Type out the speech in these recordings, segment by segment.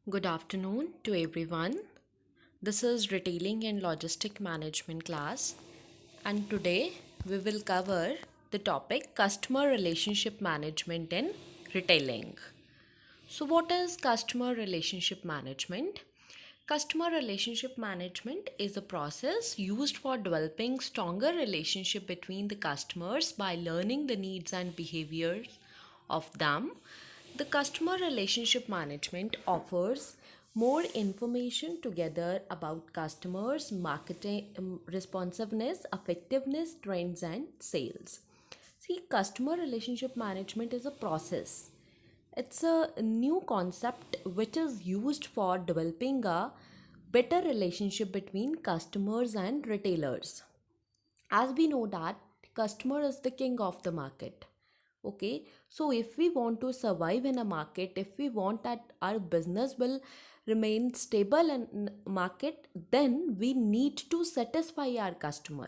Good afternoon to everyone. This is Retailing and Logistic Management class, and today we will cover the topic Customer Relationship Management in Retailing. So, what is customer relationship management? Customer relationship management is a process used for developing stronger relationship between the customers by learning the needs and behaviors of them. The customer relationship management offers more information together about customers, marketing, responsiveness, effectiveness, trends, and sales. See, customer relationship management is a process. It's a new concept which is used for developing a better relationship between customers and retailers. As we know that customer is the king of the market. Okay, so if we want to survive in a market, if we want that our business will remain stable in market, then we need to satisfy our customer.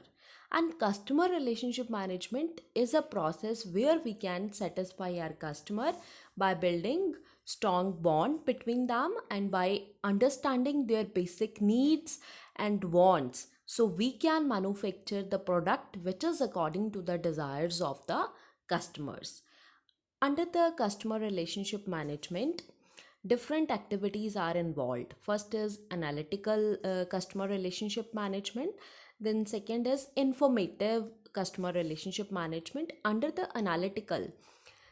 And customer relationship management is a process where we can satisfy our customer by building strong bond between them and by understanding their basic needs and wants, so we can manufacture the product which is according to the desires of the customers. Under the customer relationship management, different activities are involved. First is analytical customer relationship management, then second is informative customer relationship management. Under the analytical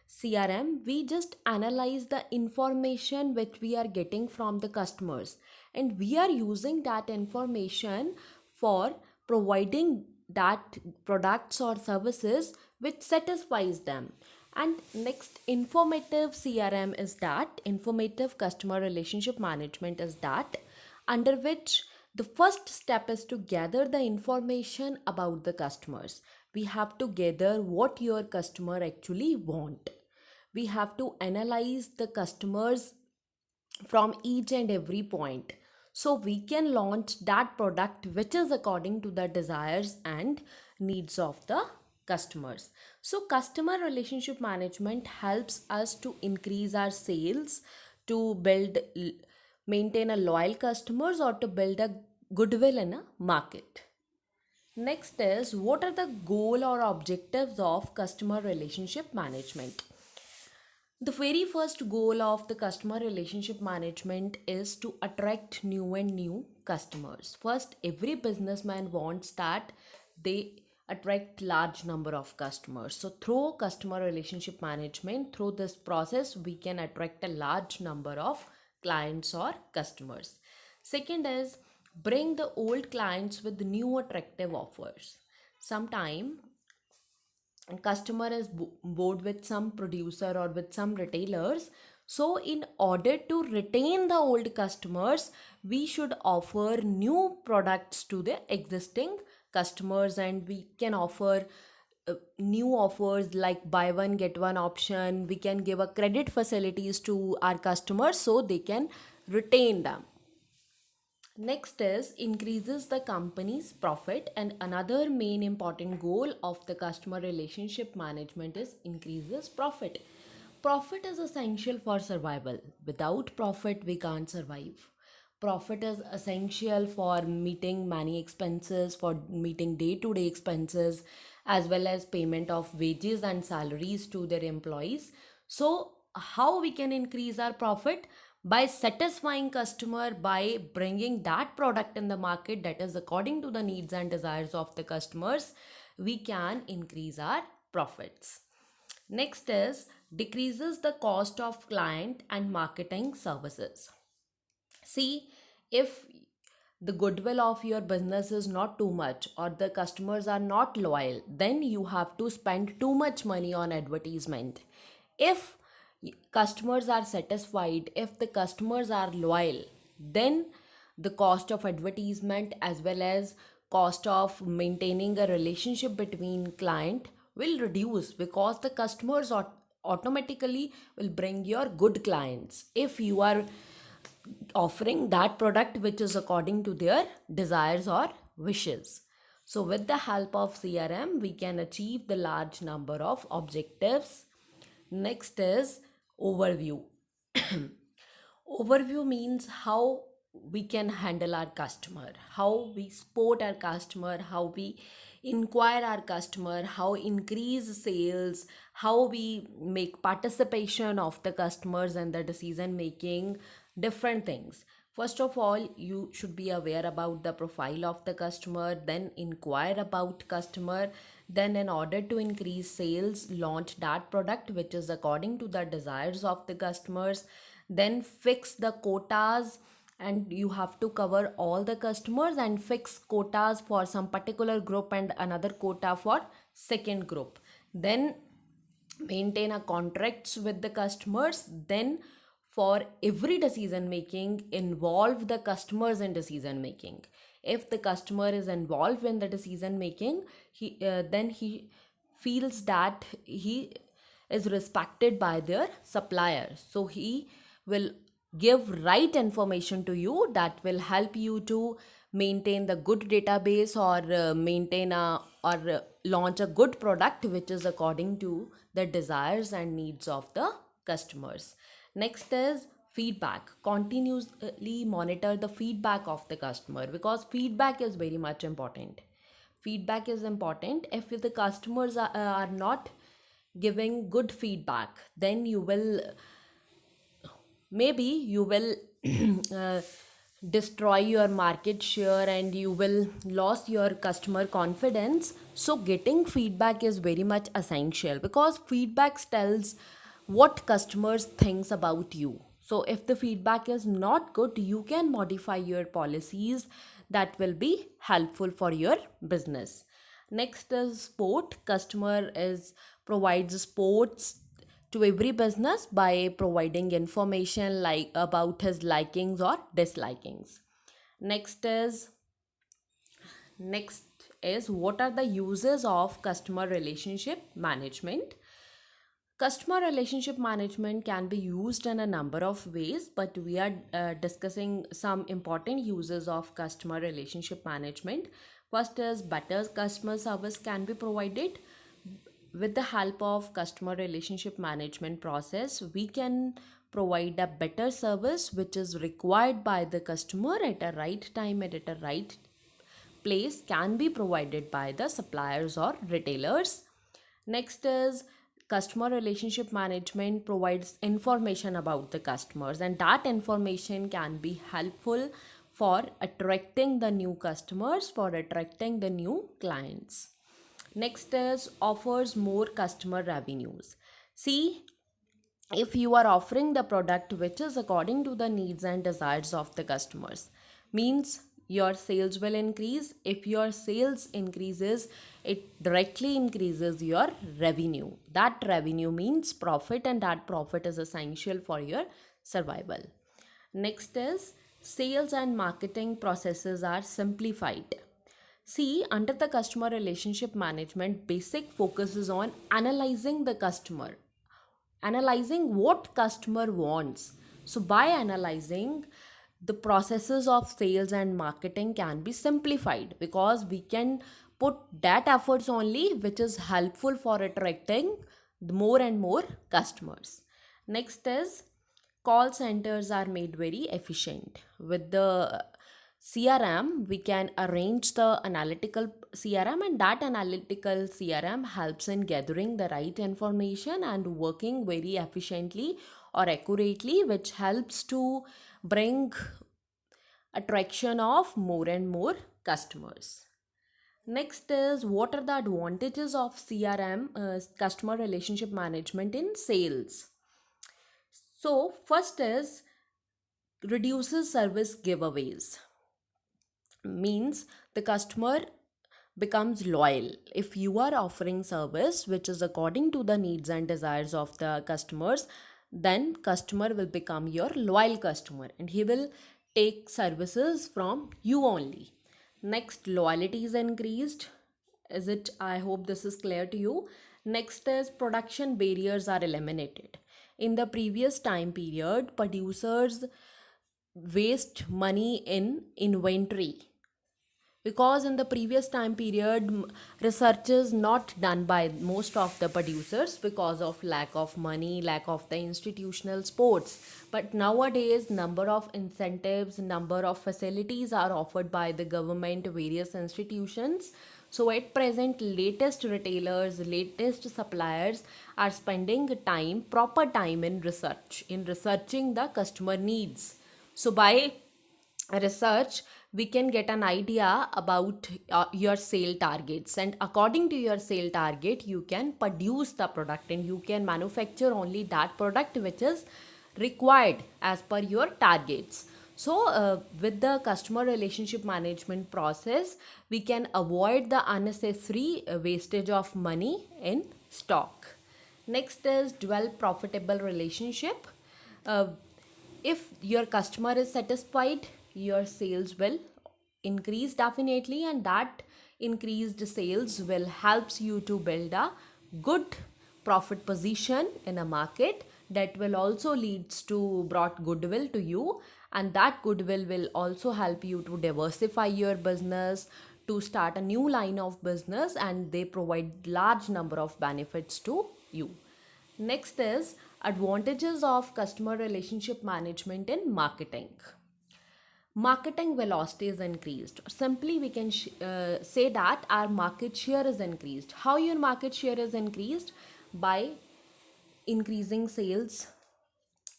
CRM, we just analyze the information which we are getting from the customers, and we are using that information for providing that products or services which satisfies them. And next, informative CRM is that informative customer relationship management is that under which the first step is to gather the information about the customers. We have to gather what your customer actually want. We have to analyze the customers from each and every point, so we can launch that product which is according to the desires and needs of the customers. So customer relationship management helps us to increase our sales, to maintain a loyal customers, or to build a goodwill in a market. Next is, what are the goal or objectives of customer relationship management? The very first goal of the customer relationship management is to attract new customers. First, every businessman wants that they attract large number of customers. So through customer relationship management, through this process, we can attract a large number of clients or customers. Second is, bring the old clients with new attractive offers. Sometime customer is bored with some producer or with some retailers, so in order to retain the old customers, we should offer new products to the existing customers, and we can offer new offers like buy one get one option. We can give a credit facilities to our customers so they can retain them. Next is increases the company's profit, and another main important goal of the customer relationship management is increases profit. Profit is essential for survival. Without profit, we can't survive. Profit is essential for meeting many expenses, for meeting day-to-day expenses, as well as payment of wages and salaries to their employees. So, how we can increase our profit? By satisfying customer, by bringing that product in the market that is according to the needs and desires of the customers, we can increase our profits. Next is decreases the cost of client and marketing services. See, if the goodwill of your business is not too much or the customers are not loyal, then you have to spend too much money on advertisement. If customers are satisfied, if the customers are loyal, then the cost of advertisement as well as cost of maintaining a relationship between client will reduce, because the customers automatically will bring your good clients if you are offering that product which is according to their desires or wishes. So with the help of CRM, we can achieve the large number of objectives. Next is overview. Overview means how we can handle our customer, how we support our customer, how we inquire our customer, how increase sales, how we make participation of the customers and the decision making, different things. First of all, you should be aware about the profile of the customer, then inquire about customer, then in order to increase sales, launch that product which is according to the desires of the customers, then fix the quotas, and you have to cover all the customers and fix quotas for some particular group and another quota for second group, then maintain a contracts with the customers, then for every decision making involve the customers in decision making. If the customer is involved in the decision making, then he feels that he is respected by their supplier, so he will give right information to you that will help you to maintain the good database, or maintain a or launch a good product which is according to the desires and needs of the customers. Next is feedback. Continuously monitor the feedback of the customer, because feedback is very much important. Feedback is important. If the customers are not giving good feedback, then you will uh, destroy your market share and you will lose your customer confidence. So getting feedback is very much essential, because feedback tells what customers thinks about you. So if the feedback is not good, you can modify your policies that will be helpful for your business. Next is sport. Customer is provides sports to every business by providing information like about his likings or dislikings. Next is next is what are the uses of customer relationship management? Customer relationship management can be used in a number of ways, but we are discussing some important uses of customer relationship management. First is better customer service can be provided. With the help of customer relationship management process, we can provide a better service which is required by the customer at a right time and at a right place, can be provided by the suppliers or retailers. Next is customer relationship management provides information about the customers, and that information can be helpful for attracting the new customers, for attracting the new clients. Next is offers more customer revenues. See, if you are offering the product which is according to the needs and desires of the customers, means your sales will increase. If your sales increases, it directly increases your revenue. That revenue means profit, and that profit is essential for your survival. Next is sales and marketing processes are simplified. See, under the customer relationship management, basic focus is on analyzing the customer, analyzing what customer wants. So by analyzing, the processes of sales and marketing can be simplified, because we can put that efforts only which is helpful for attracting more and more customers. Next is call centers are made very efficient. With the CRM, we can arrange the analytical CRM, and that analytical CRM helps in gathering the right information and working very efficiently or accurately, which helps to bring attraction of more and more customers. Next is what are the advantages of CRM, customer relationship management in sales? So, first is reduces service giveaways, means the customer becomes loyal. If you are offering service which is according to the needs and desires of the customers, then customer will become your loyal customer and he will take services from you only. Next, loyalty is increased. Is it? I hope this is clear to you. Next is production barriers are eliminated. In the previous time period, producers waste money in inventory, because in the previous time period research is not done by most of the producers because of lack of money, lack of the institutional sports. But nowadays number of incentives, number of facilities are offered by the government, various institutions. So at present latest retailers, latest suppliers are spending time, proper time in research, in researching the customer needs. So by research we can get an idea about your sale targets, and according to your sale target you can produce the product and you can manufacture only that product which is required as per your targets. So with the customer relationship management process we can avoid the unnecessary wastage of money in stock. Next is develop profitable relationship. uh, if your customer is satisfied your sales will increase definitely, and that increased sales will helps you to build a good profit position in a market. That will also leads to brought goodwill to you, and that goodwill will also help you to diversify your business, to start a new line of business, and they provide large number of benefits to you. Next is advantages of customer relationship management in marketing. Marketing velocity is increased. Simply, we can say that our market share is increased. How your market share is increased? By increasing sales,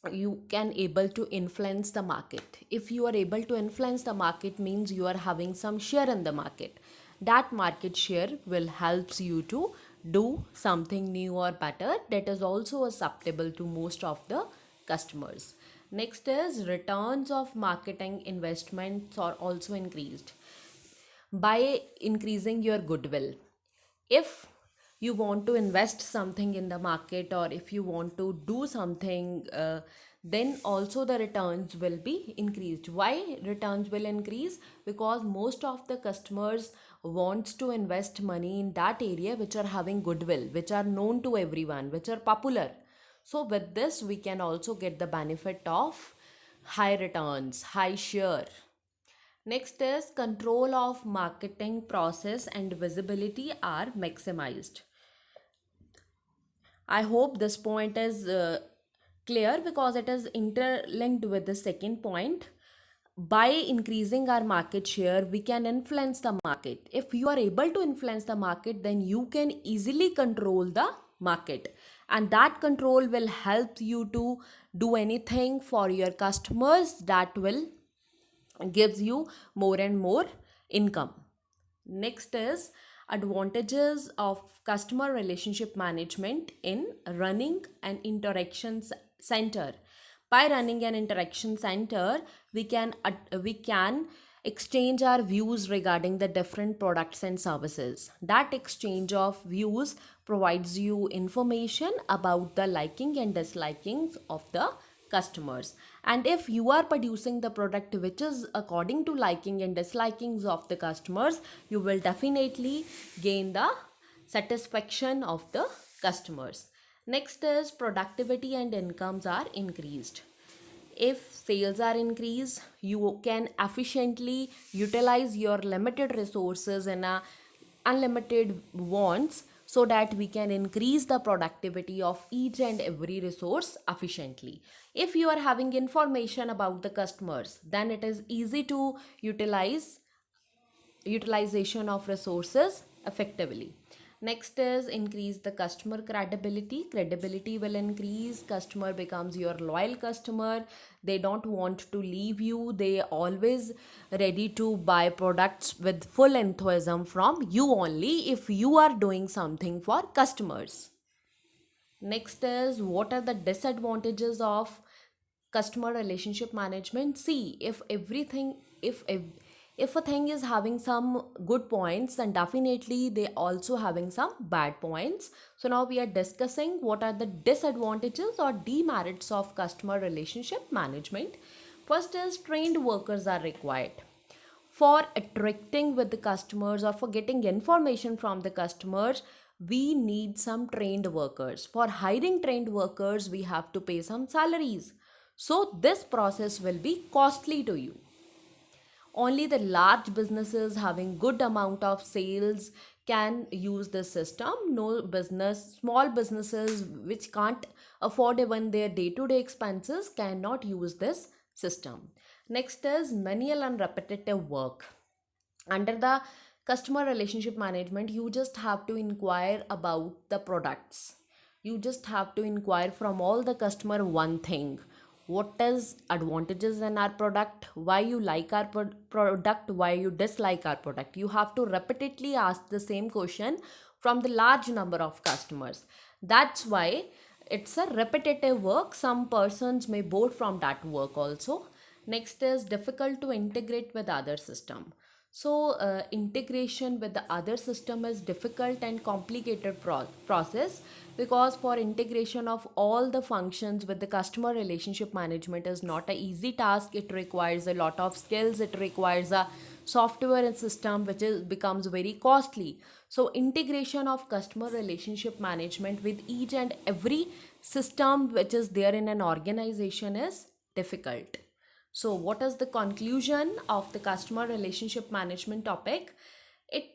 you can able to influence the market. If you are able to influence the market means you are having some share in the market. That market share will helps you to do something new or better that is also acceptable to most of the customers. Next is returns of marketing investments are also increased by increasing your goodwill. If you want to invest something in the market or if you want to do something, then also the returns will be increased. Why returns will increase? Because most of the customers wants to invest money in that area which are having goodwill, which are known to everyone, which are popular. So with this we can also get the benefit of high returns, high share. Next is control of marketing process and visibility are maximized. I hope this point is clear because it is interlinked with the second point. By increasing our market share, we can influence the market. If you are able to influence the market, then you can easily control the market. And that control will help you to do anything for your customers that will gives you more and more income. Next is advantages of customer relationship management in running an interactions center. By running an interaction center, we can exchange our views regarding the different products and services. That exchange of views provides you information about the liking and dislikings of the customers. And if you are producing the product which is according to liking and dislikings of the customers, you will definitely gain the satisfaction of the customers. Next is productivity and incomes are increased. If sales are increased, you can efficiently utilize your limited resources in a unlimited wants, so that we can increase the productivity of each and every resource efficiently. If you are having information about the customers, then it is easy to utilize utilization of resources effectively. Next is increase the customer credibility. Credibility will increase, customer becomes your loyal customer, they don't want to leave you, they always ready to buy products with full enthusiasm from you only if you are doing something for customers. Next is what are the disadvantages of customer relationship management. See, if a thing is having some good points, then definitely they also having some bad points. So now we are discussing what are the disadvantages or demerits of customer relationship management. First is trained workers are required for attracting with the customers or for getting information from the customers. We need some trained workers. For hiring trained workers we have to pay some salaries, so this process will be costly to you. Only the large businesses having good amount of sales can use this system. No business, small businesses which can't afford even their day-to-day expenses cannot use this system. Next is manual and repetitive work. Under the customer relationship management, you just have to inquire about the products. You just have to inquire from all the customer one thing: what is advantages in our product, why you like our product, why you dislike our product. You have to repeatedly ask the same question from the large number of customers. That's why it's a repetitive work. Some persons may bored from that work also. Next is difficult to integrate with other system. So integration with the other system is difficult and complicated process, because for integration of all the functions with the customer relationship management is not a easy task. It requires a lot of skills. It requires a software and system which is becomes very costly. So integration of customer relationship management with each and every system which is there in an organization is difficult. So, what is the conclusion of the customer relationship management topic? It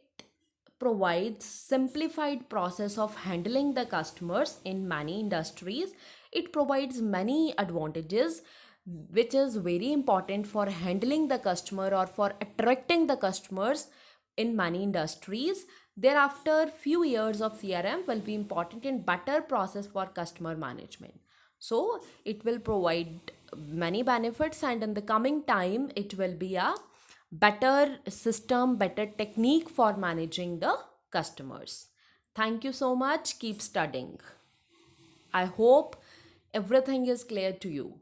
provides simplified process of handling the customers in many industries. It provides many advantages which is very important for handling the customer or for attracting the customers in many industries. Thereafter, few years of CRM will be important in better process for customer management. So it will provide many benefits, and in the coming time it will be a better system, better technique for managing the customers. Thank you so much. Keep studying. I hope everything is clear to you.